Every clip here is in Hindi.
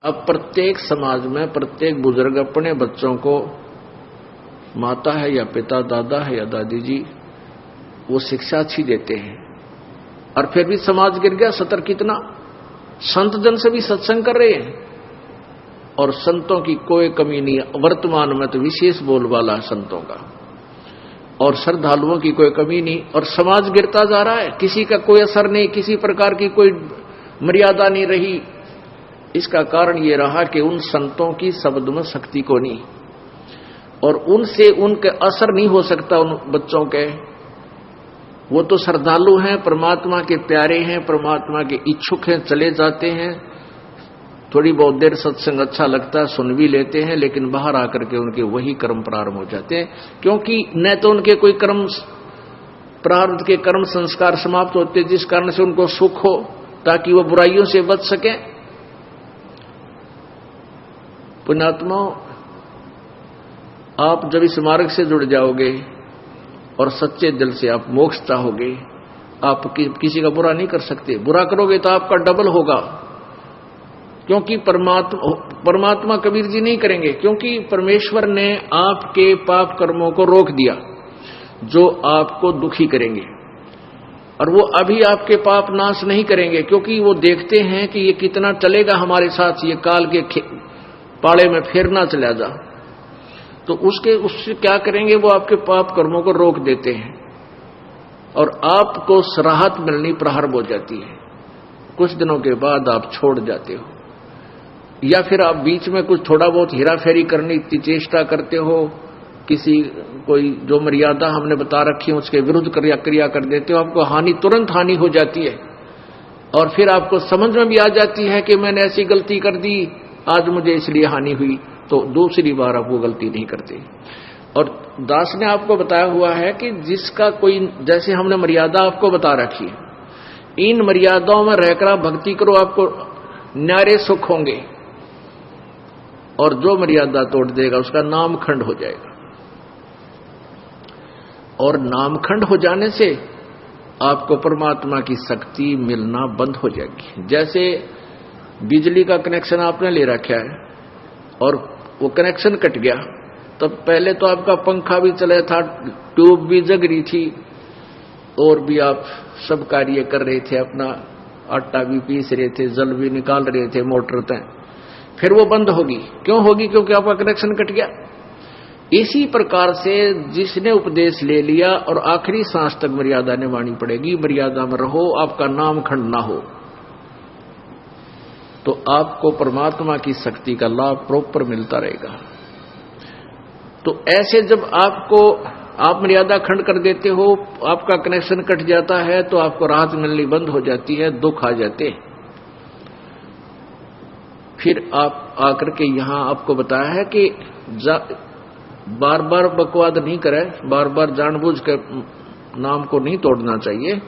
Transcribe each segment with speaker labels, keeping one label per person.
Speaker 1: अब प्रत्येक समाज में प्रत्येक बुजुर्ग अपने बच्चों को, माता है या पिता, दादा है या दादी जी, वो शिक्षा अच्छी देते हैं, और फिर भी समाज गिर गया। सतर कितना संत जन से भी सत्संग कर रहे हैं और संतों की कोई कमी नहीं। वर्तमान में तो विशेष बोलबाला संतों का, और श्रद्धालुओं की कोई कमी नहीं, और समाज गिरता जा रहा है। किसी का कोई असर नहीं, किसी प्रकार की कोई मर्यादा नहीं रही। इसका कारण ये रहा कि उन संतों की शब्द में शक्ति को नहीं, और उनसे उनके असर नहीं हो सकता उन बच्चों के। वो तो श्रद्धालु हैं, परमात्मा के प्यारे हैं, परमात्मा के इच्छुक हैं, चले जाते हैं, थोड़ी बहुत देर सत्संग अच्छा लगता है, सुन भी लेते हैं, लेकिन बाहर आकर के उनके वही कर्म प्रारंभ हो जाते हैं, क्योंकि न तो उनके कोई कर्म प्रारब्ध के कर्म संस्कार समाप्त होते जिस कारण से उनको सुख हो, ताकि वो बुराइयों से बच सके। पुण्यात्मा, आप जब इस मार्ग से जुड़ जाओगे और सच्चे दिल से आप मोक्ष चाहोगे, आप किसी का बुरा नहीं कर सकते। बुरा करोगे तो आपका डबल होगा, क्योंकि परमात्मा कबीर जी नहीं करेंगे, क्योंकि परमेश्वर ने आपके पाप कर्मों को रोक दिया जो आपको दुखी करेंगे, और वो अभी आपके पाप नाश नहीं करेंगे, क्योंकि वो देखते हैं कि ये कितना चलेगा हमारे साथ, ये काल के पाड़े में फिर ना चला जा। तो उससे क्या करेंगे, वो आपके पाप कर्मों को रोक देते हैं और आपको राहत मिलनी प्रारंभ हो जाती है। कुछ दिनों के बाद आप छोड़ जाते हो, या फिर आप बीच में कुछ थोड़ा बहुत हेरा फेरी करने की चेष्टा करते हो, किसी कोई जो मर्यादा हमने बता रखी है उसके विरुद्ध क्रिया कर देते हो, आपको हानि, तुरंत हानि हो जाती है, और फिर आपको समझ में भी आ जाती है कि मैंने ऐसी गलती कर दी, आज मुझे इसलिए हानि हुई, तो दूसरी बार आप वो गलती नहीं करते। और दास ने आपको बताया हुआ है कि जिसका कोई, जैसे हमने मर्यादा आपको बता रखी है, इन मर्यादाओं में रहकर आप भक्ति करो, आपको न्यारे सुख होंगे, और जो मर्यादा तोड़ देगा उसका नामखंड हो जाएगा, और नामखंड हो जाने से आपको परमात्मा की शक्ति मिलना बंद हो जाएगी। जैसे बिजली का कनेक्शन आपने ले रखा है और वो कनेक्शन कट गया, तब पहले तो आपका पंखा भी चला था, ट्यूब भी जग रही थी, और भी आप सब कार्य कर रहे थे, अपना आटा भी पीस रहे थे, जल भी निकाल रहे थे मोटर तक, फिर वो बंद होगी। क्यों होगी? क्योंकि आपका कनेक्शन कट गया। इसी प्रकार से जिसने उपदेश ले लिया और आखिरी सांस तक मर्यादा निभानी पड़ेगी, मर्यादा में रहो, आपका नाम खंड ना हो, तो आपको परमात्मा की शक्ति का लाभ प्रॉपर मिलता रहेगा। तो ऐसे जब आप मर्यादा खंड कर देते हो, आपका कनेक्शन कट जाता है, तो आपको राहत मिलनी बंद हो जाती है, दुख आ जाते हैं। फिर आप आकर के यहां आपको बताया है कि बार बार बकवाद नहीं करे, बार बार जानबूझ के नाम को नहीं तोड़ना चाहिए,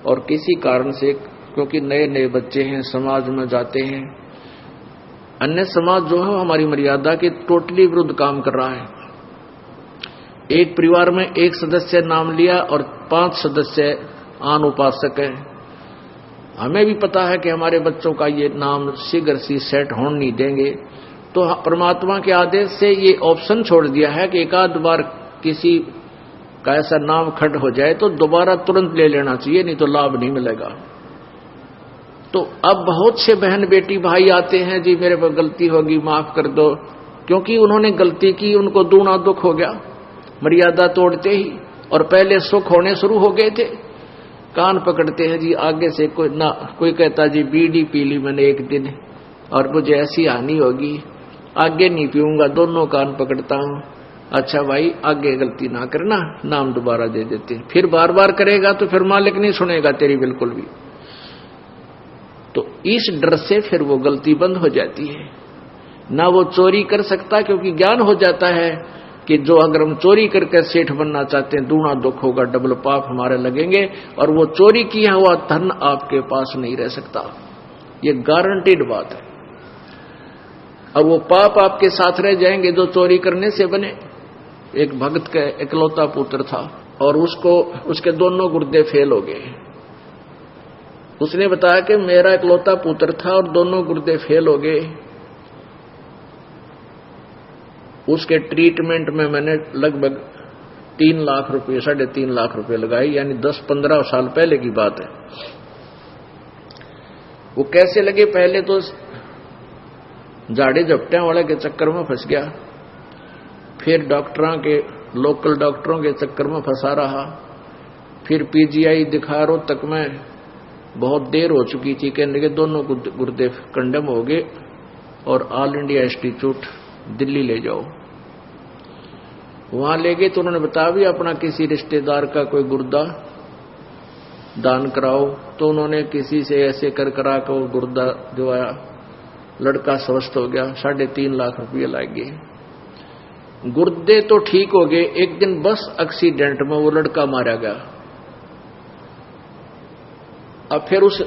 Speaker 1: और किसी कारण से, क्योंकि नए नए बच्चे हैं, समाज में जाते हैं, अन्य समाज जो है हमारी मर्यादा के टोटली विरुद्ध काम कर रहा है। एक परिवार में एक सदस्य नाम लिया और 5 सदस्य आन उपासक हैं। हमें भी पता है कि हमारे बच्चों का ये नाम शीघ्र सी सेट होने नहीं देंगे, तो परमात्मा के आदेश से ये ऑप्शन छोड़ दिया है कि एक आध बार किसी का ऐसा नाम खंड हो जाए तो दोबारा तुरंत ले लेना चाहिए, नहीं तो लाभ नहीं मिलेगा। तो अब बहुत से बहन बेटी भाई आते हैं, जी मेरे पर गलती होगी, माफ कर दो, क्योंकि उन्होंने गलती की, उनको दूना दुख हो गया मर्यादा तोड़ते ही, और पहले सुख होने शुरू हो गए थे। कान पकड़ते हैं जी, आगे से कोई कहता जी बीड़ी पी ली मैंने एक दिन और मुझे ऐसी हानि होगी, आगे नहीं पीऊंगा, दोनों कान पकड़ता हूं। अच्छा भाई, आगे गलती ना करना, नाम दोबारा दे देते। फिर बार बार करेगा तो फिर मालिक नहीं सुनेगा तेरी बिल्कुल भी। तो इस डर से फिर वो गलती बंद हो जाती है, ना वो चोरी कर सकता, क्योंकि ज्ञान हो जाता है कि जो अगर हम चोरी करके सेठ बनना चाहते हैं, दूना दुख होगा, डबल पाप हमारे लगेंगे, और वो चोरी किया हुआ धन आपके पास नहीं रह सकता, ये गारंटीड बात है। अब वो पाप आपके साथ रह जाएंगे जो चोरी करने से बने। एक भक्त का इकलौता पुत्र था और उसके दोनों गुर्दे फेल हो गए। उसने बताया कि मेरा इकलौता पुत्र था और दोनों गुर्दे फेल हो गए, उसके ट्रीटमेंट में मैंने लगभग 3 लाख रुपए, 3.5 लाख रुपए लगाए, यानी 10-15 साल पहले की बात है। वो कैसे लगे? पहले तो झाड़े झपटे वाले के चक्कर में फंस गया, फिर डॉक्टरों के, लोकल डॉक्टरों के चक्कर में फंसा रहा, फिर पीजीआई दिखा रोहतक में बहुत देर हो चुकी थी, कहने के दोनों गुर्दे कंडम हो गए और ऑल इंडिया इंस्टीट्यूट दिल्ली ले जाओ। वहां ले गए तो उन्होंने बताया भी अपना किसी रिश्तेदार का कोई गुर्दा दान कराओ, तो उन्होंने किसी से ऐसे कर करा कर वो गुर्दा दिवाया, लड़का स्वस्थ हो गया, 3.5 लाख रुपये लग गए। गुर्दे तो ठीक हो गए, एक दिन बस एक्सीडेंट में वो लड़का मारा गया। अब फिर उस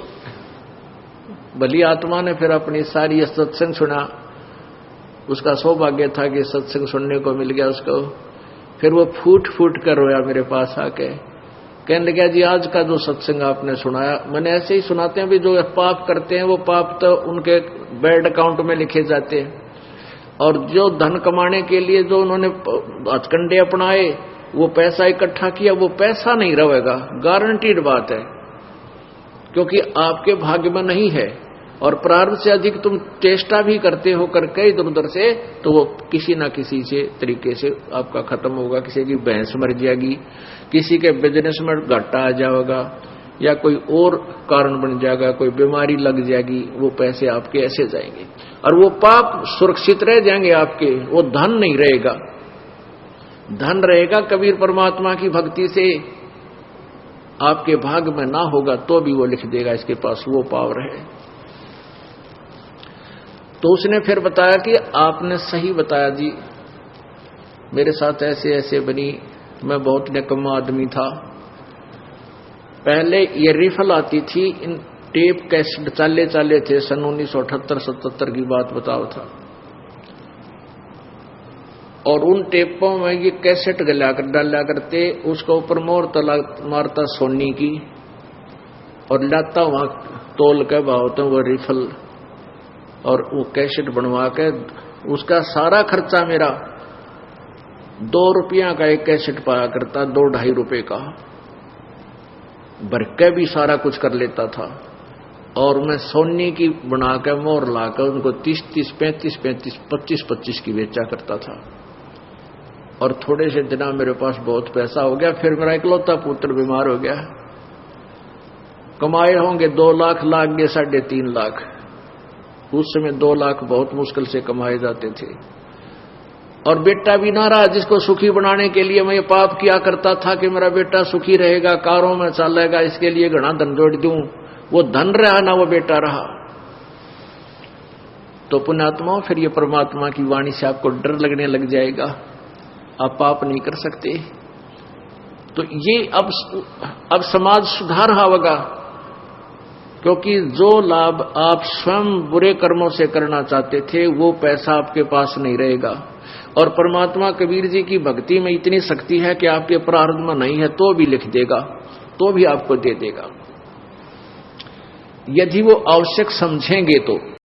Speaker 1: भली आत्मा ने फिर अपनी सारी सत्संग सुना, उसका सौभाग्य था कि सत्संग सुनने को मिल गया उसको। फिर वो फूट फूट कर रोया मेरे पास आके, कहने लगा जी आज का जो सत्संग आपने सुनाया, मैंने ऐसे ही सुनाते हैं भी जो पाप करते हैं वो पाप तो उनके बैड अकाउंट में लिखे जाते हैं, और जो धन कमाने के लिए जो उन्होंने हथकंडे अपनाए, वो पैसा इकट्ठा किया, वो पैसा नहीं रहेगा, गारंटीड बात है, क्योंकि आपके भाग्य में नहीं है। और प्रारब्ध से अधिक तुम चेष्टा भी करते हो करके इधर उधर से, तो वो किसी ना किसी से तरीके से आपका खत्म होगा। किसी की भैंस मर जाएगी, किसी के बिजनेस में घाटा आ जाएगा, या कोई और कारण बन जाएगा, कोई बीमारी लग जाएगी, वो पैसे आपके ऐसे जाएंगे और वो पाप सुरक्षित रह जाएंगे आपके, वो धन नहीं रहेगा। धन रहेगा कबीर परमात्मा की भक्ति से, आपके भाग में ना होगा तो भी वो लिख देगा इसके पास वो पावर है। तो उसने फिर बताया कि आपने सही बताया जी, मेरे साथ ऐसे ऐसे बनी, मैं बहुत निकम्मा आदमी था। पहले ये रिफल आती थी, इन टेप कैसेट चाले थे, सन 1978-77 की बात बताओ था, और उन टेपों में ये कैसेट डाला करते, उसके ऊपर मोहर मारता सोनी की, और लाता वहां तोल के भाव तो वो रिफल, और वो कैसेट बनवा के, उसका सारा खर्चा मेरा 2 रुपया का एक कैसेट पाया करता, 2-2.5 रुपए का भर के भी सारा कुछ कर लेता था। और मैं सोनी की बना के मोहर लाकर उनको 30-30, 35-35, 25-25 की बेचा करता था। और थोड़े से दिना मेरे पास बहुत पैसा हो गया, फिर मेरा इकलौता पुत्र बीमार हो गया, कमाए होंगे 2 लाख, लाग गए 3.5 लाख। उस समय 2 लाख बहुत मुश्किल से कमाए जाते थे। और बेटा भी ना रहा, जिसको सुखी बनाने के लिए मैं ये पाप किया करता था कि मेरा बेटा सुखी रहेगा, कारों में चलेगा, इसके लिए घना धन जोड़ दूं, वो धन रहा ना वो बेटा रहा। तो पुण्यात्मा, फिर ये परमात्मा की वाणी से आपको डर लगने लग जाएगा, आप पाप नहीं कर सकते। तो ये अब समाज सुधार होगा, क्योंकि जो लाभ आप स्वयं बुरे कर्मों से करना चाहते थे वो पैसा आपके पास नहीं रहेगा। और परमात्मा कबीर जी की भक्ति में इतनी शक्ति है कि आपके प्रारब्ध में नहीं है तो भी लिख देगा, तो भी आपको दे देगा, यदि वो आवश्यक समझेंगे तो।